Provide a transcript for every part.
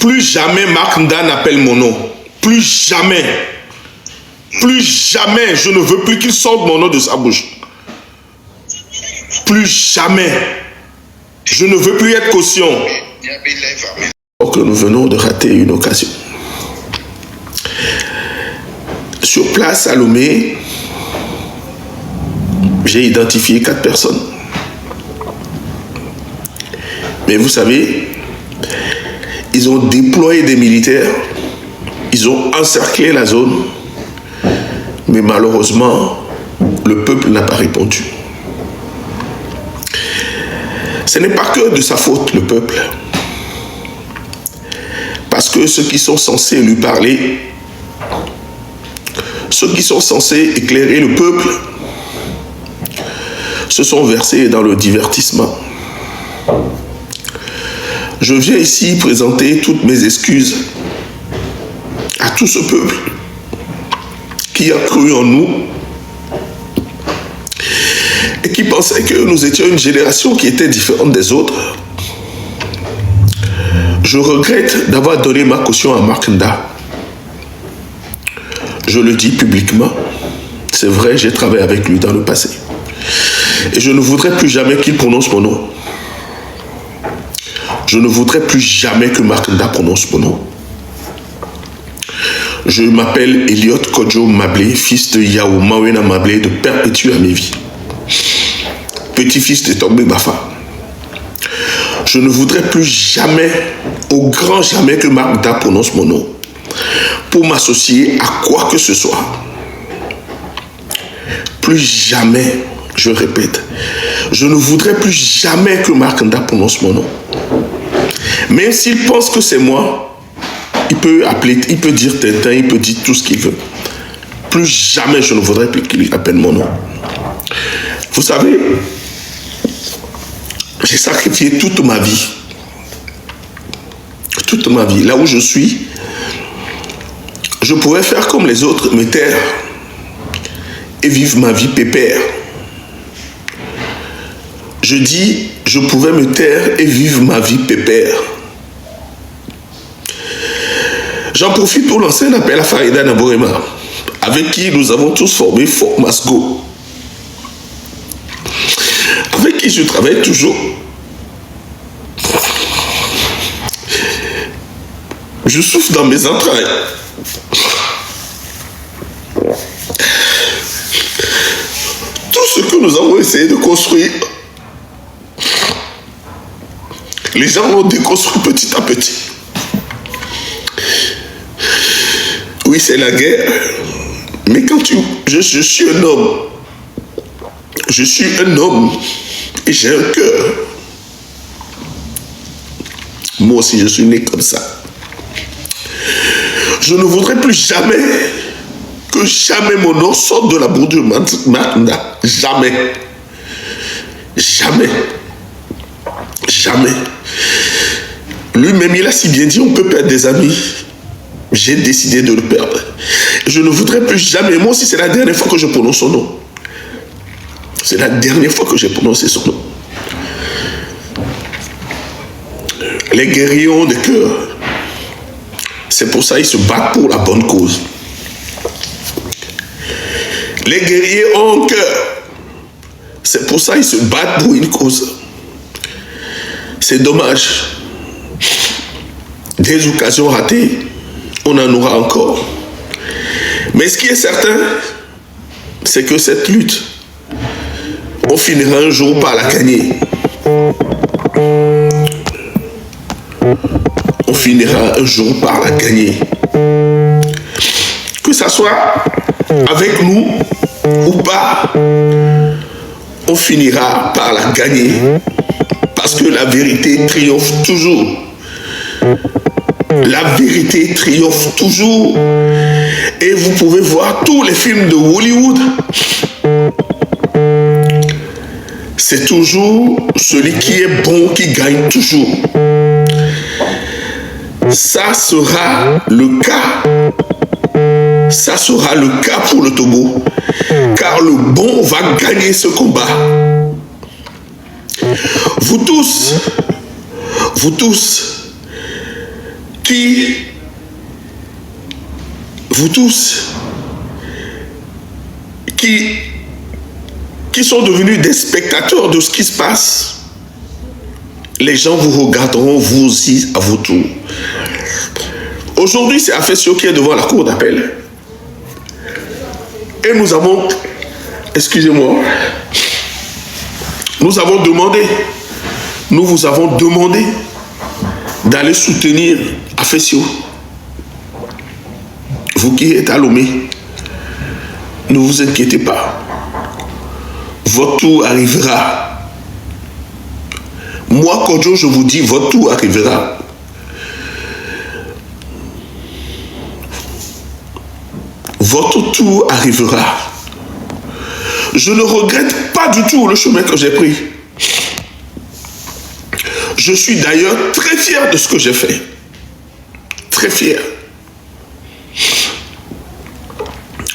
Plus jamais Mark Nda n'appelle mon nom. Plus jamais. Plus jamais. Je ne veux plus qu'il sorte mon nom de sa bouche. Plus jamais. Je ne veux plus être caution. Que nous venons de rater une occasion. Sur place à Lomé, j'ai identifié 4 personnes. Mais vous savez, ils ont déployé des militaires, ils ont encerclé la zone, mais malheureusement, le peuple n'a pas répondu. Ce n'est pas que de sa faute, le peuple. Parce que ceux qui sont censés lui parler, ceux qui sont censés éclairer le peuple, se sont versés dans le divertissement. Je viens ici présenter toutes mes excuses à tout ce peuple qui a cru en nous et qui pensait que nous étions une génération qui était différente des autres. Je regrette d'avoir donné ma caution à Mark Nda. Je le dis publiquement. C'est vrai, j'ai travaillé avec lui dans le passé. Et je ne voudrais plus jamais qu'il prononce mon nom. Je ne voudrais plus jamais que Mark Nda prononce mon nom. Je m'appelle Elliot Kodjo Mablé, fils de Yao Mawena Mablé de Perpétue Amévi, petit-fils de Tombé Bafa. Je ne voudrais plus jamais, au grand jamais, que Mark Nda prononce mon nom pour m'associer à quoi que ce soit. Plus jamais, je répète, je ne voudrais plus jamais que Mark Nda prononce mon nom. Même s'il pense que c'est moi, il peut appeler, il peut dire Tintin, il peut dire tout ce qu'il veut. Plus jamais je ne voudrais plus qu'il appelle mon nom. Vous savez, j'ai sacrifié toute ma vie. Toute ma vie. Là où je suis, je pourrais faire comme les autres, me taire et vivre ma vie pépère. Je dis, je pouvais me taire et vivre ma vie pépère. J'en profite pour lancer un appel à Farida Naborema, avec qui nous avons tous formé Fort Masgo, avec qui je travaille toujours. Je souffre dans mes entrailles. Tout ce que nous avons essayé de construire, les gens l'ont déconstruit petit à petit. Oui, c'est la guerre. Mais quand je suis un homme. Je suis un homme. Et j'ai un cœur. Moi aussi, je suis né comme ça. Je ne voudrais plus jamais que jamais mon nom sorte de la bouche de Mark Nda. Jamais. Jamais. Jamais. Lui-même, il a si bien dit, on peut perdre des amis. J'ai décidé de le perdre. Je ne voudrais plus jamais. Moi aussi, c'est la dernière fois que je prononce son nom. C'est la dernière fois que j'ai prononcé son nom. Les guerriers ont des cœurs. C'est pour ça qu'ils se battent pour la bonne cause. Les guerriers ont un cœur. C'est pour ça qu'ils se battent pour une cause. C'est dommage. Des occasions ratées, on en aura encore. Mais ce qui est certain, c'est que cette lutte, on finira un jour par la gagner. On finira un jour par la gagner. Que ça soit avec nous ou pas, on finira par la gagner. Parce que la vérité triomphe toujours. La vérité triomphe toujours. Et vous pouvez voir tous les films de Hollywood. C'est toujours celui qui est bon qui gagne toujours. Ça sera le cas. Ça sera le cas pour le Togo. Car le bon va gagner ce combat. Vous tous, qui, vous tous, qui sont devenus des spectateurs de ce qui se passe, les gens vous regarderont vous aussi à votre tour. Aujourd'hui, c'est Afesio qui est devant la cour d'appel. Et nous avons, excusez-moi, nous vous avons demandé d'aller soutenir Afesio. Vous qui êtes à Lomé, ne vous inquiétez pas. Votre tour arrivera. Moi, Kodjo, je vous dis, votre tour arrivera. Votre tour arrivera. Je ne regrette pas du tout le chemin que j'ai pris. Je suis d'ailleurs très fier de ce que j'ai fait. Très fier.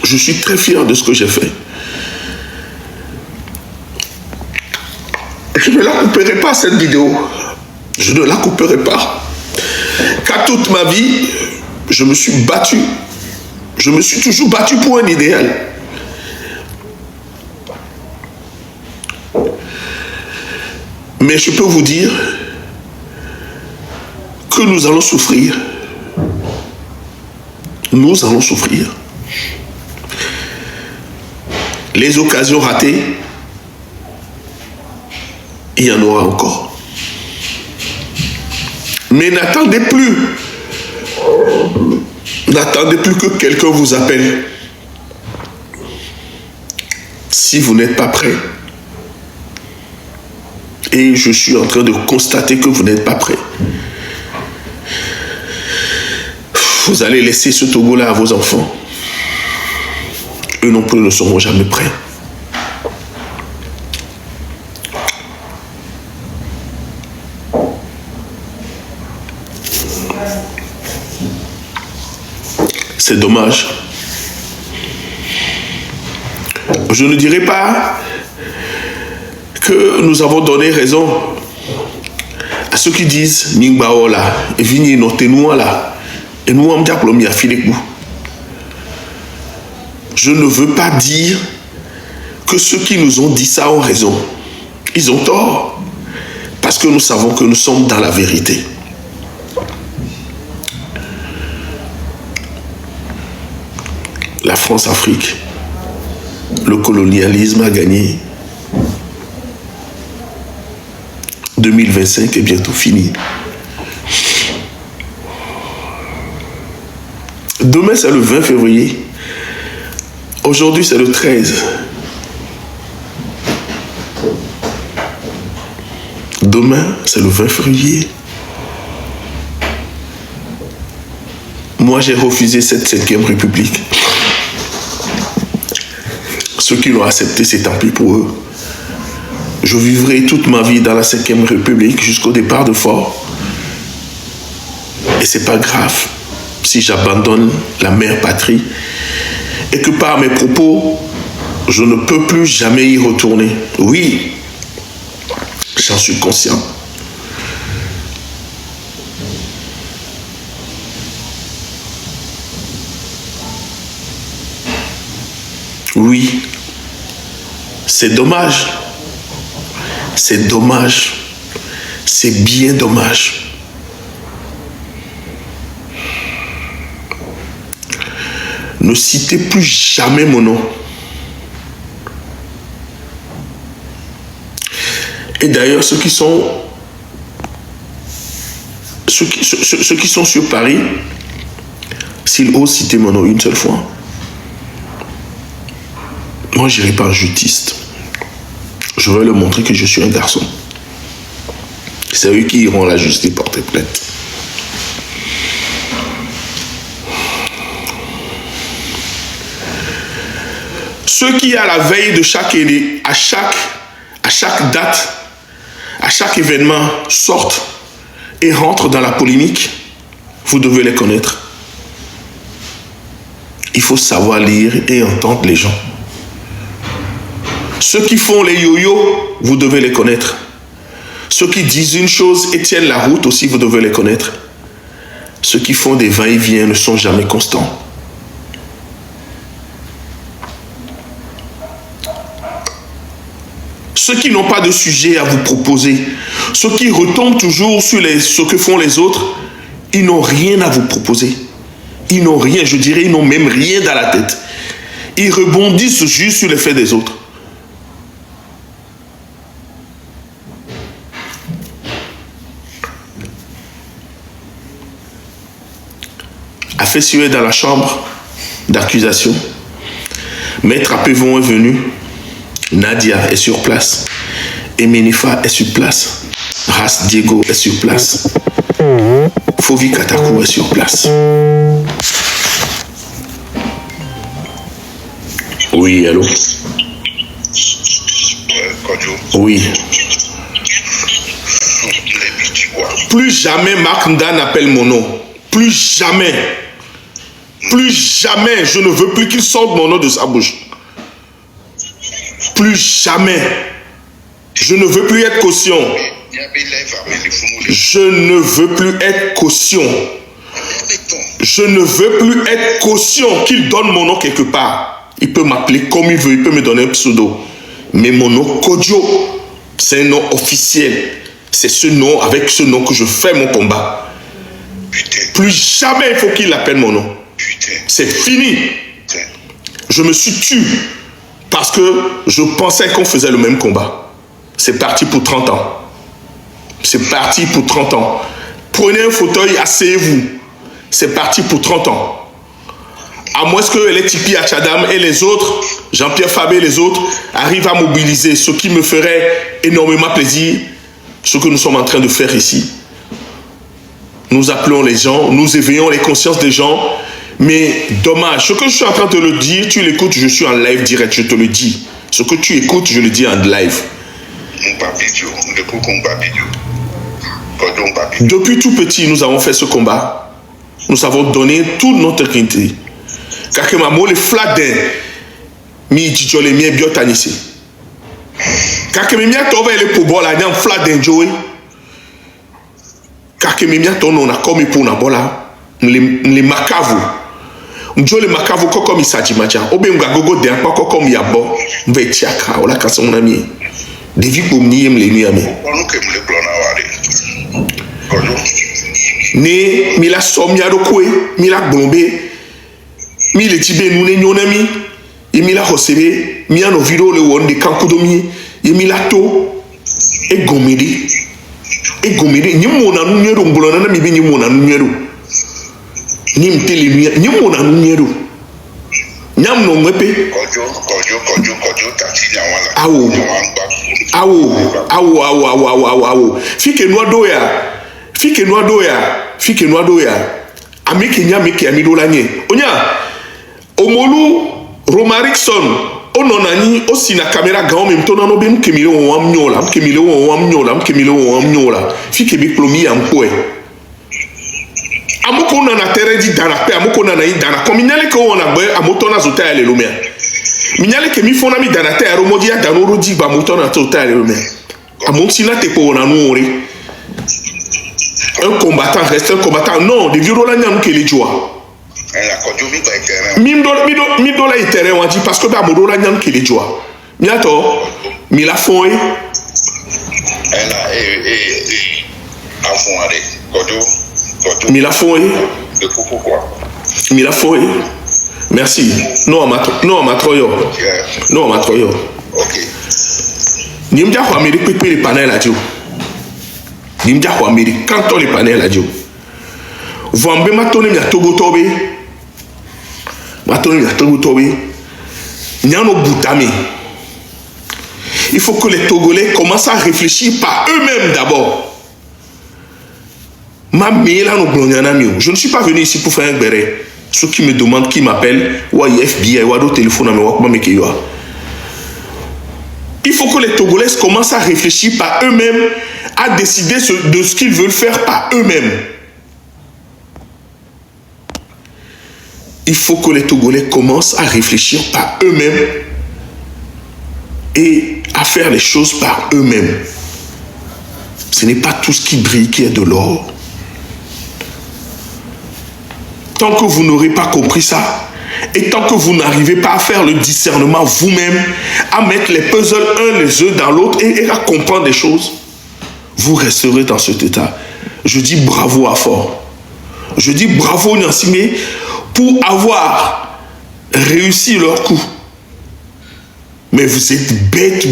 Je suis très fier de ce que j'ai fait. Je ne la couperai pas, cette vidéo. Je ne la couperai pas. Car toute ma vie, je me suis battu. Je me suis toujours battu pour un idéal. Mais je peux vous dire que nous allons souffrir. Nous allons souffrir. Les occasions ratées, il y en aura encore. Mais n'attendez plus. N'attendez plus que quelqu'un vous appelle. Si vous n'êtes pas prêt. Et je suis en train de constater que vous n'êtes pas prêt. Vous allez laisser ce Togo-là à vos enfants. Eux non plus ne seront jamais prêts. C'est dommage. Je ne dirais pas que nous avons donné raison à ceux qui disent Ningbaola et Vini Notenouala et nous on diaplomi à Filekou. Je ne veux pas dire que ceux qui nous ont dit ça ont raison. Ils ont tort. Parce que nous savons que nous sommes dans la vérité. La France-Afrique, le colonialisme a gagné. 2025 est bientôt fini. Demain, c'est le 20 février. Aujourd'hui, c'est le 13. Demain, c'est le 20 février. Moi, j'ai refusé cette 5e République. Ceux qui l'ont accepté, c'est tant pis pour eux. Je vivrai toute ma vie dans la 5e République jusqu'au départ de Fort. Et c'est pas grave si j'abandonne la mère patrie et que par mes propos, je ne peux plus jamais y retourner. Oui, j'en suis conscient. Oui, c'est dommage. C'est dommage. C'est bien dommage. Ne citez plus jamais mon nom. Et d'ailleurs, ceux qui sont sur Paris, s'ils osent citer mon nom une seule fois, moi, je n'irai pas en jutiste. Je vais leur montrer que je suis un garçon. C'est eux qui iront à la justice porter plainte. Ceux qui, à la veille de chaque date, à chaque événement, sortent et rentrent dans la polémique, vous devez les connaître. Il faut savoir lire et entendre les gens. Ceux qui font les yo-yo, vous devez les connaître. Ceux qui disent une chose et tiennent la route aussi, vous devez les connaître. ceux qui font des va-et-vient ne sont jamais constants. Ceux qui n'ont pas de sujet à vous proposer, ceux qui retombent toujours sur ce que font les autres, ils n'ont rien à vous proposer. Ils n'ont rien, je dirais, ils n'ont même rien dans la tête. Ils rebondissent juste sur les faits des autres. Afesio est dans la chambre d'accusation. Maître Apevon est venu. Nadia est sur place. Emenifa est sur place. Ras Diego est sur place. Fovi Katakou est sur place. Oui, allô? Oui. Plus jamais Marc Nda n'appelle mon nom. Plus jamais. Plus jamais. Je ne veux plus qu'il sorte mon nom de sa bouche. Plus jamais. Je ne veux plus être caution. Je ne veux plus être caution. Je ne veux plus être caution qu'il donne mon nom quelque part. Il peut m'appeler comme il veut, il peut me donner un pseudo. Mais mon nom Kodjo, c'est un nom officiel. C'est ce nom, avec ce nom que je fais mon combat. Plus jamais il faut qu'il appelle mon nom. C'est fini. Je me suis tué parce que je pensais qu'on faisait le même combat. C'est parti pour 30 ans. C'est parti pour 30 ans. Prenez un fauteuil, asseyez-vous. C'est parti pour 30 ans. À moins que les Tipi Achadam et les autres, Jean-Pierre Fabé et les autres, arrivent à mobiliser, ce qui me ferait énormément plaisir, ce que nous sommes en train de faire ici. Nous appelons les gens, nous éveillons les consciences des gens, mais dommage, ce que je suis en train de le dire, tu l'écoutes, je suis en live direct, je te le dis. Ce que tu écoutes, je le dis en live. Depuis tout petit, nous avons fait ce combat. Nous avons donné toute notre qualité. Car que ma mot le fladin, mi tijole mi biotanisi. Car que mi mia tove le pobola nyam fladin joe. Car que mi mia tono na komi pour na bola, le makavu. Mjo le makavu koko mi sajimaja. Obe mga gogo de akwa koko mi yabo. Mve tiaka ola kasa mon ami. Devi pour mi yem le nuit ami. Ne mi la somia do kwe, mi la blombe. Mi le tibe nou ne nyonami, e mi la hosebe, mi ano video le wonde kankudomi, e mi la to, e gomede, nyimo na nou nyedo mbolo na mi be nyimo na nou nyedo, nyim tele nuya, nyimo na nou nyedo, nyam no mwepe, awo, fike noa doya, ameke nya meke amido la nye, onya, Omolu Romarikson ononani aussi na caméra grand même ton no bem kemile won amnyola fi ke bi plomi am poe amoko na terrain di dana pe amoko na dana comme nyale ko wona gbe amoto na zota ele lumia minyale ke mi fona mi dana te aro modi ya dano ro di ba moto na zota ele lumia amonti na te ko na no ori un combattant reste un combattant non de virola nyam ke le joie mi do la itere wanti parce que ba modo la nyam kele joa mi ato mi la fon mi la fon merci non amatroyo OK ni mja kwa meri pepe le panel radio ni mja kwa meri kanto le panel radio vombe matone mi atogo tobe il faut que les Togolais commencent à réfléchir par eux-mêmes d'abord. Je ne suis pas venu ici pour faire un béret. Ceux qui me demandent, qui m'appellent, FBI, ou téléphone, il faut que les Togolais commencent à réfléchir par eux-mêmes, à décider de ce qu'ils veulent faire par eux-mêmes. Il faut que les Togolais commencent à réfléchir par eux-mêmes et à faire les choses par eux-mêmes. Ce n'est pas tout ce qui brille qui est de l'or. tant que vous n'aurez pas compris ça, et tant que vous n'arrivez pas à faire le discernement vous-même, à mettre les puzzles un les uns dans l'autre et à comprendre des choses, vous resterez dans cet état. Je dis bravo à Fort. Je dis bravo Nyasimé pour avoir réussi leur coup. Mais vous êtes bêtes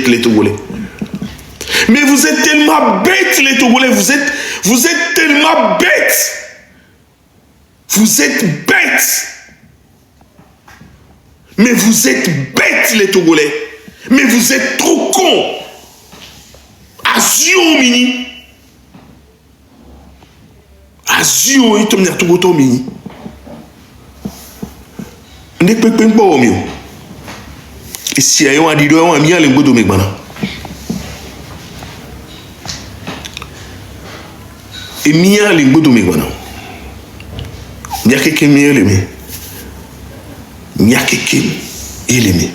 les Togolais. Mais vous êtes tellement bêtes les Togolais. Vous êtes tellement bêtes. Vous êtes bêtes. Mais vous êtes bêtes les Togolais. Mais vous êtes trop cons. Azio mini. Azio et tomnia Togoto mini. Ne peut pas au mieux. Et si ayon a dit on a mis à l'engo de Megbana. Et mis à l'engo de Megbana. N'y a quelqu'un mieux l'aimé. N'y a quelqu'un l'aimé.